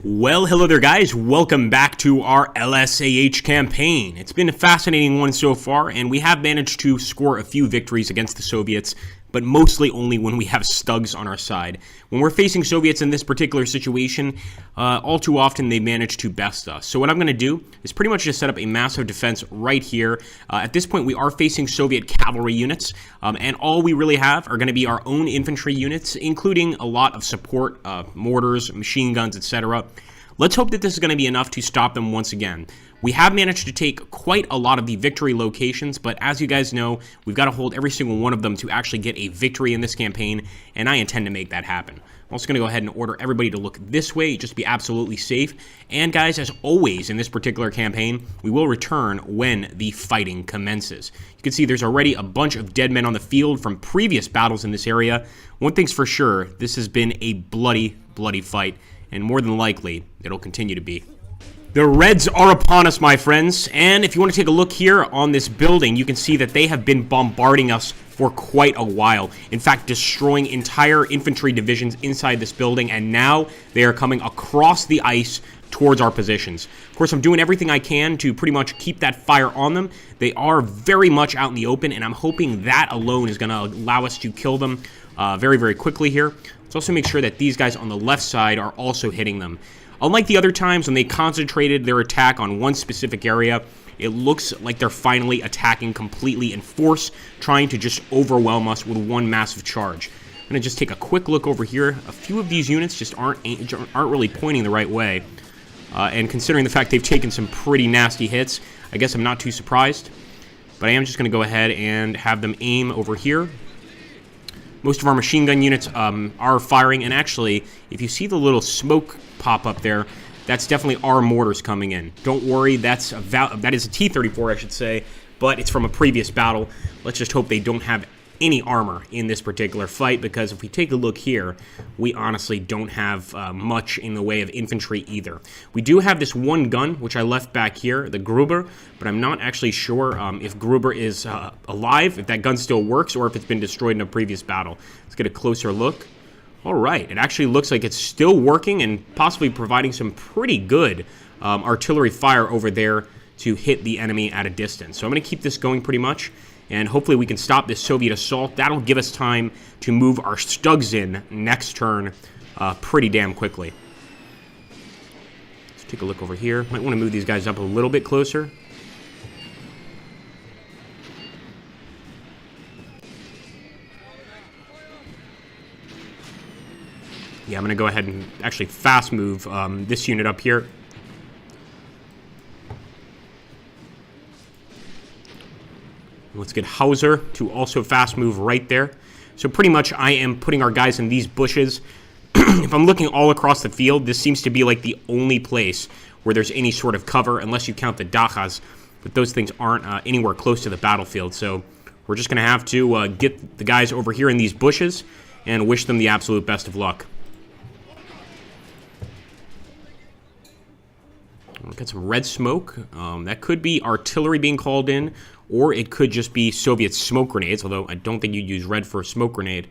Well, hello there guys, welcome back to our LSAH campaign. It's been a fascinating one so far, and we have managed to score a few victories against the Soviets, but mostly only when we have Stugs on our side. When we're facing Soviets in this particular situation, all too often they manage to best us. So what I'm going to do is pretty much just set up a massive defense right here. At this point, we are facing Soviet cavalry units, and all we really have are going to be our own infantry units, including a lot of support, mortars, machine guns, etc. Let's hope that this is going to be enough to stop them once again. We have managed to take quite a lot of the victory locations, but as you guys know, we've got to hold every single one of them to actually get a victory in this campaign, and I intend to make that happen. I'm also going to go ahead and order everybody to look this way, just to be absolutely safe. And guys, as always in this particular campaign, we will return when the fighting commences. You can see there's already a bunch of dead men on the field from previous battles in this area. One thing's for sure, this has been a bloody, bloody fight, and more than likely, it'll continue to be. The Reds are upon us, my friends, and if you want to take a look here on this building, you can see that they have been bombarding us for quite a while. In fact, destroying entire infantry divisions inside this building, and now they are coming across the ice towards our positions. Of course, I'm doing everything I can to pretty much keep that fire on them. They are very much out in the open, and I'm hoping that alone is going to allow us to kill them very, very quickly here. Let's also make sure that these guys on the left side are also hitting them. Unlike the other times when they concentrated their attack on one specific area, it looks like they're finally attacking completely in force, trying to just overwhelm us with one massive charge. I'm going to just take a quick look over here. A few of these units just aren't really pointing the right way. And considering the fact they've taken some pretty nasty hits, I guess I'm not too surprised. But I am just going to go ahead and have them aim over here. Most of our machine gun units are firing, and actually, if you see the little smoke pop up there, that's definitely our mortars coming in. Don't worry, that is a T-34, I should say, but it's from a previous battle. Let's just hope they don't have any armor in this particular fight, because if we take a look here, we honestly don't have much in the way of infantry either. We do have this one gun, which I left back here, the Gruber, but I'm not actually sure if Gruber is alive, if that gun still works, or if it's been destroyed in a previous battle. Let's get a closer look. All right, it actually looks like it's still working and possibly providing some pretty good artillery fire over there to hit the enemy at a distance. So I'm going to keep this going pretty much, and hopefully we can stop this Soviet assault. That'll give us time to move our Stugs in next turn pretty damn quickly. Let's take a look over here. Might want to move these guys up a little bit closer. Yeah, I'm going to go ahead and actually fast move this unit up here. Let's get Hauser to also fast move right there. So pretty much I am putting our guys in these bushes. If I'm looking all across the field, this seems to be like the only place where there's any sort of cover, unless you count the Dachas. But those things aren't anywhere close to the battlefield. So we're just going to have to get the guys over here in these bushes and wish them the absolute best of luck. We'll get some red smoke. That could be artillery being called in, or it could just be Soviet smoke grenades, although I don't think you'd use red for a smoke grenade.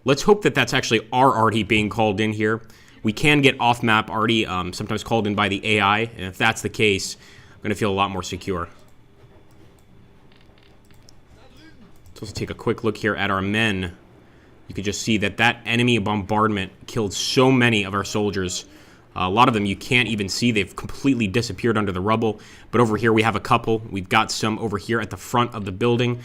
Let's hope that that's actually our arty being called in here. We can get off-map arty, sometimes called in by the AI, and if that's the case, I'm going to feel a lot more secure. Let's also take a quick look here at our men. You could just see that that enemy bombardment killed so many of our soldiers. A lot of them you can't even see. They've completely disappeared under the rubble. But over here we have a couple. We've got some over here at the front of the building.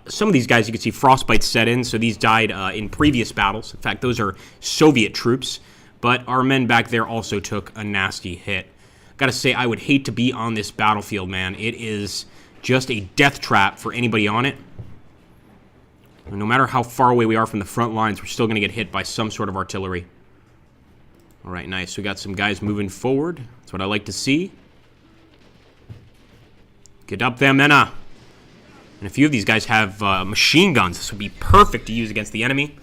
Some of these guys you can see frostbite set in, so these died in previous battles. In fact, those are Soviet troops. But our men back there also took a nasty hit. Gotta say, I would hate to be on this battlefield, man. It is just a death trap for anybody on it. And no matter how far away we are from the front lines, we're still going to get hit by some sort of artillery. All right, nice. We got some guys moving forward. That's what I like to see. Get up there, Mena. And a few of these guys have machine guns. This would be perfect to use against the enemy.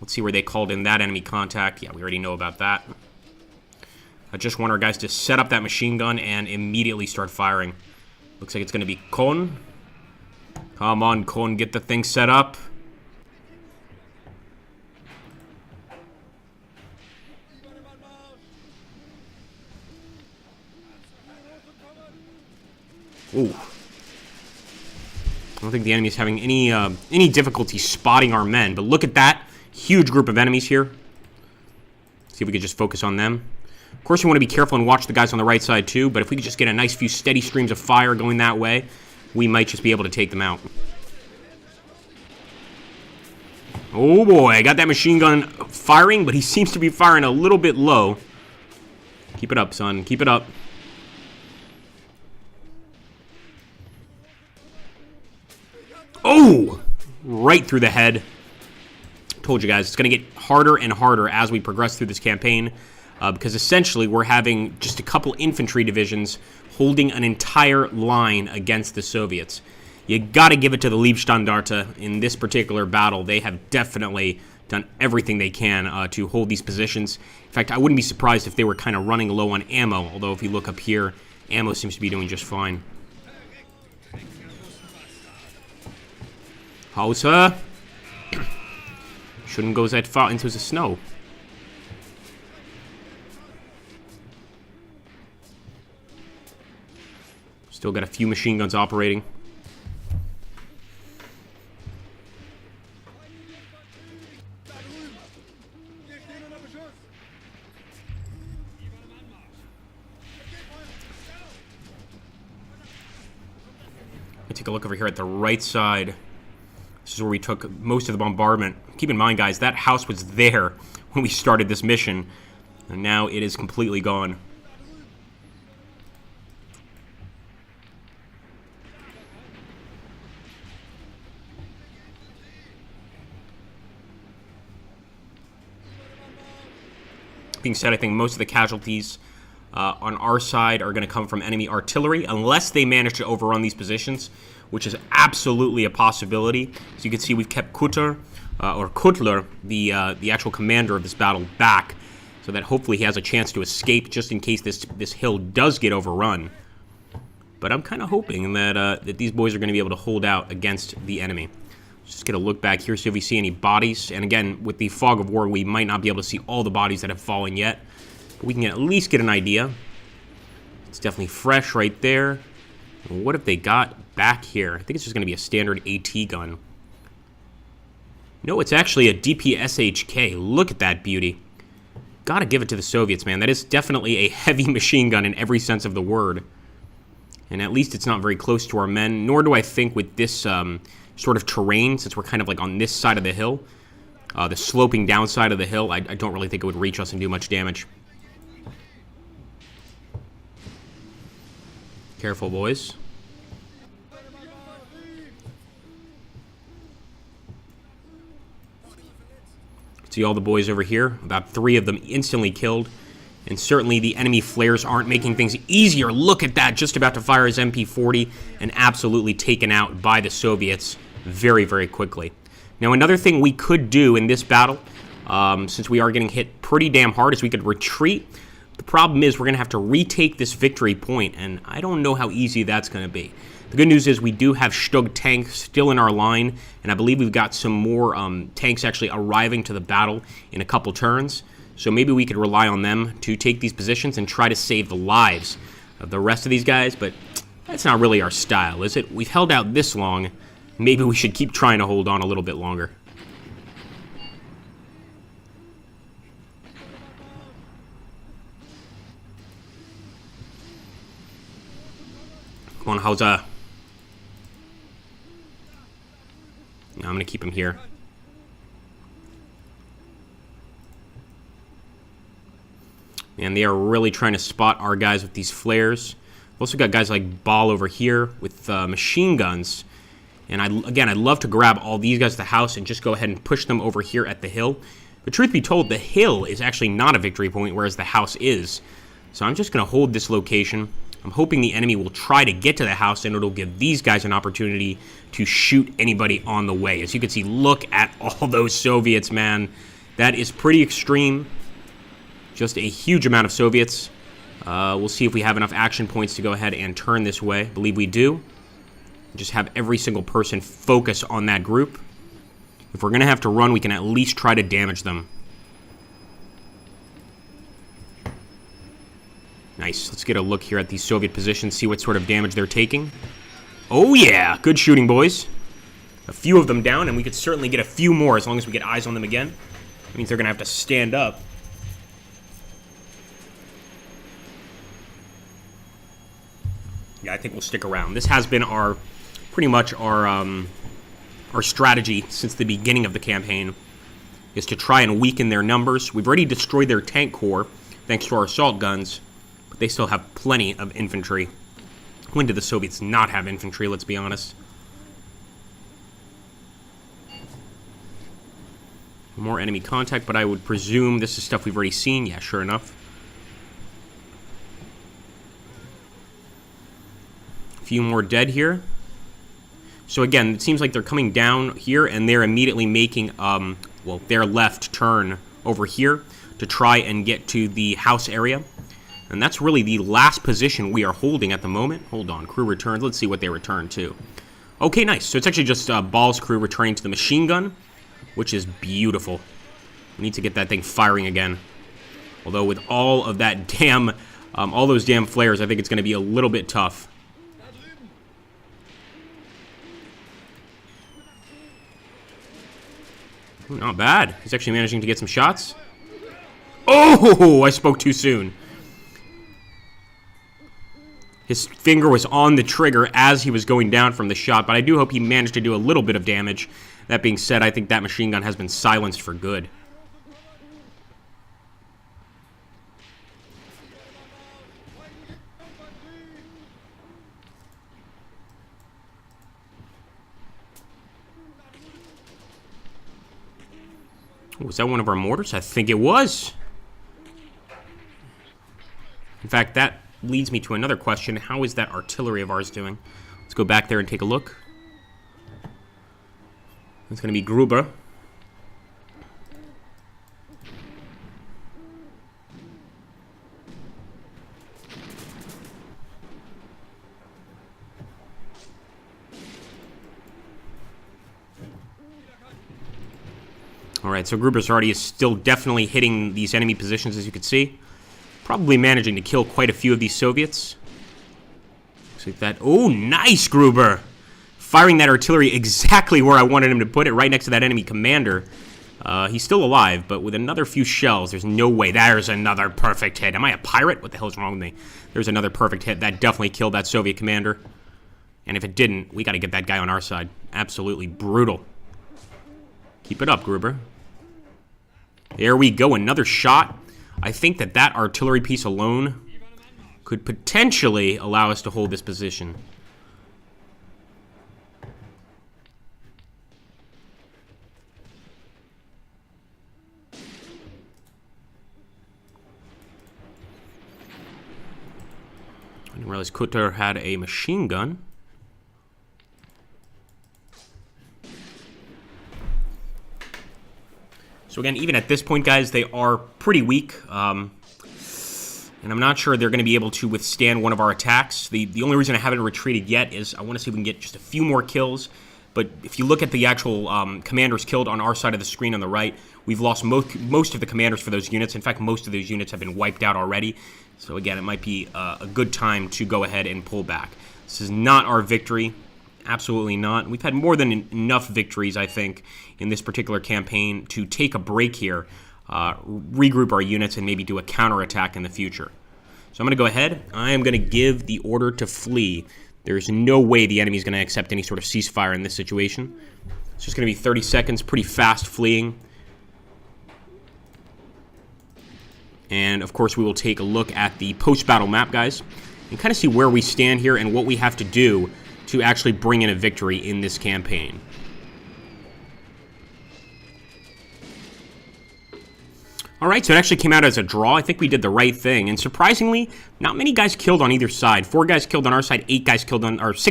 Let's see where they called in that enemy contact. Yeah, we already know about that. I just want our guys to set up that machine gun and immediately start firing. Looks like it's going to be Kohn. Come on, Kohn, get the thing set up. Ooh. I don't think the enemy is having any difficulty spotting our men, but look at that. Huge group of enemies here. See if we could just focus on them. Of course, we want to be careful and watch the guys on the right side too, but if we could just get a nice few steady streams of fire going that way, we might just be able to take them out. Oh boy, I got that machine gun firing, but he seems to be firing a little bit low. Keep it up, son. Keep it up. Oh! Right through the head. Told you guys, it's going to get harder and harder as we progress through this campaign. Because essentially, we're having just a couple infantry divisions holding an entire line against the Soviets. You got to give it to the Leibstandarte in this particular battle. They have definitely done everything they can to hold these positions. In fact, I wouldn't be surprised if they were kind of running low on ammo, although if you look up here, ammo seems to be doing just fine. Hauser! Shouldn't go that far into the snow. Still got a few machine guns operating. Take a look over here at the right side. This is where we took most of the bombardment. Keep in mind, guys, that house was there when we started this mission, and now it is completely gone. Being said, I think most of the casualties on our side are going to come from enemy artillery, unless they manage to overrun these positions, which is absolutely a possibility. As you can see, we've kept Kutler, the actual commander of this battle, back, so that hopefully he has a chance to escape just in case this hill does get overrun. But I'm kind of hoping that these boys are going to be able to hold out against the enemy. Just get a look back here, see if we see any bodies. And again, with the fog of war, we might not be able to see all the bodies that have fallen yet. But we can at least get an idea. It's definitely fresh right there. And what have they got back here? I think it's just going to be a standard AT gun. No, it's actually a DPSHK. Look at that beauty. Gotta give it to the Soviets, man. That is definitely a heavy machine gun in every sense of the word. And at least it's not very close to our men, nor do I think with this sort of terrain, since we're kind of like on this side of the hill, the sloping down side of the hill, I don't really think it would reach us and do much damage. Careful, boys. See all the boys over here? About 3 of them instantly killed. And certainly the enemy flares aren't making things easier. Look at that, just about to fire his MP40 and absolutely taken out by the Soviets very, very quickly. Now, another thing we could do in this battle, since we are getting hit pretty damn hard, is we could retreat. The problem is we're going to have to retake this victory point, and I don't know how easy that's going to be. The good news is we do have Stug tanks still in our line, and I believe we've got some more tanks actually arriving to the battle in a couple turns. So maybe we could rely on them to take these positions and try to save the lives of the rest of these guys, but that's not really our style, is it? We've held out this long. Maybe we should keep trying to hold on a little bit longer. Come on, Hauser. No, I'm going to keep him here. And they are really trying to spot our guys with these flares. We've also got guys like Ball over here with machine guns. And I'd love to grab all these guys at the house and just go ahead and push them over here at the hill. But truth be told, the hill is actually not a victory point, whereas the house is. So I'm just going to hold this location. I'm hoping the enemy will try to get to the house, and it'll give these guys an opportunity to shoot anybody on the way. As you can see, look at all those Soviets, man. That is pretty extreme. Just a huge amount of Soviets. We'll see if we have enough action points to go ahead and turn this way. I believe we do. Just have every single person focus on that group. If we're going to have to run, we can at least try to damage them. Nice. Let's get a look here at these Soviet positions, see what sort of damage they're taking. Oh, yeah. Good shooting, boys. A few of them down, and we could certainly get a few more as long as we get eyes on them again. That means they're going to have to stand up. Yeah, I think we'll stick around. This has been pretty much our strategy since the beginning of the campaign, is to try and weaken their numbers. We've already destroyed their tank corps, thanks to our assault guns, but they still have plenty of infantry. When did the Soviets not have infantry, let's be honest? More enemy contact, but I would presume this is stuff we've already seen. Yeah, sure enough. A few more dead here. So again, it seems like they're coming down here, and they're immediately making, well, their left turn over here to try and get to the house area. And that's really the last position we are holding at the moment. Hold on, crew returns. Let's see what they return to. Okay, nice. So it's actually just Ball's crew returning to the machine gun, which is beautiful. We need to get that thing firing again. Although with all of that damn, all those damn flares, I think it's going to be a little bit tough. Ooh, not bad. He's actually managing to get some shots. Oh, I spoke too soon. His finger was on the trigger as he was going down from the shot, but I do hope he managed to do a little bit of damage. That being said, I think that machine gun has been silenced for good. Was that one of our mortars? I think it was. In fact, that leads me to another question. How is that artillery of ours doing? Let's go back there and take a look. It's going to be Gruber. Alright, so Gruber's already is still definitely hitting these enemy positions, as you can see. Probably managing to kill quite a few of these Soviets. Looks like that. Oh, nice, Gruber! Firing that artillery exactly where I wanted him to put it, right next to that enemy commander. He's still alive, but with another few shells, there's no way. There's another perfect hit. Am I a pirate? What the hell is wrong with me? There's another perfect hit. That definitely killed that Soviet commander. And if it didn't, we got to get that guy on our side. Absolutely brutal. Keep it up, Gruber. There we go, another shot. I think that that artillery piece alone could potentially allow us to hold this position. I didn't realize Kutter had a machine gun. So again, even at this point, guys, they are pretty weak. And I'm not sure they're going to be able to withstand one of our attacks. The only reason I haven't retreated yet is I want to see if we can get just a few more kills. But if you look at the actual commanders killed on our side of the screen on the right, we've lost most of the commanders for those units. In fact, most of those units have been wiped out already. So again, it might be a good time to go ahead and pull back. This is not our victory. Absolutely not. We've had more than enough victories, I think, in this particular campaign to take a break here, regroup our units, and maybe do a counterattack in the future. So I'm going to go ahead. I am going to give the order to flee. There's no way the enemy is going to accept any sort of ceasefire in this situation. It's just going to be 30 seconds, pretty fast fleeing. And, of course, we will take a look at the post-battle map, guys, and kind of see where we stand here and what we have to do to actually bring in a victory in this campaign. Alright, so it actually came out as a draw. I think we did the right thing. And surprisingly, not many guys killed on either side. 4 guys killed on our side, 6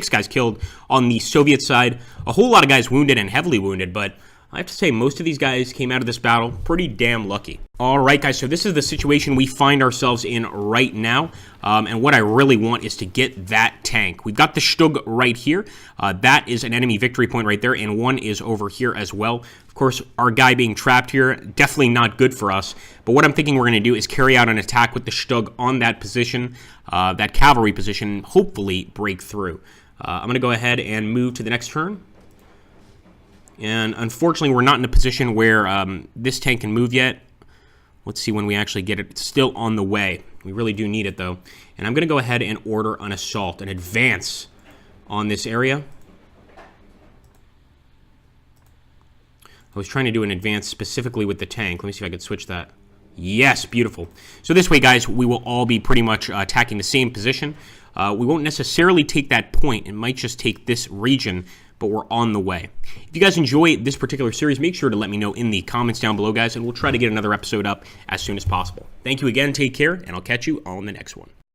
guys killed on the Soviet side. A whole lot of guys wounded and heavily wounded, but I have to say, most of these guys came out of this battle pretty damn lucky. Alright guys, so this is the situation we find ourselves in right now, and what I really want is to get that tank. We've got the Stug right here. That is an enemy victory point right there, and one is over here as well. Of course, our guy being trapped here, definitely not good for us. But what I'm thinking we're going to do is carry out an attack with the Stug on that position, that cavalry position, and hopefully break through. I'm going to go ahead and move to the next turn. And unfortunately, we're not in a position where this tank can move yet. Let's see when we actually get it. It's still on the way. We really do need it, though. And I'm going to go ahead and order an assault, an advance on this area. I was trying to do an advance specifically with the tank. Let me see if I could switch that. Yes, beautiful. So this way, guys, we will all be pretty much attacking the same position. We won't necessarily take that point. It might just take this region, but we're on the way. If you guys enjoy this particular series, make sure to let me know in the comments down below, guys, and we'll try to get another episode up as soon as possible. Thank you again, take care, and I'll catch you on the next one.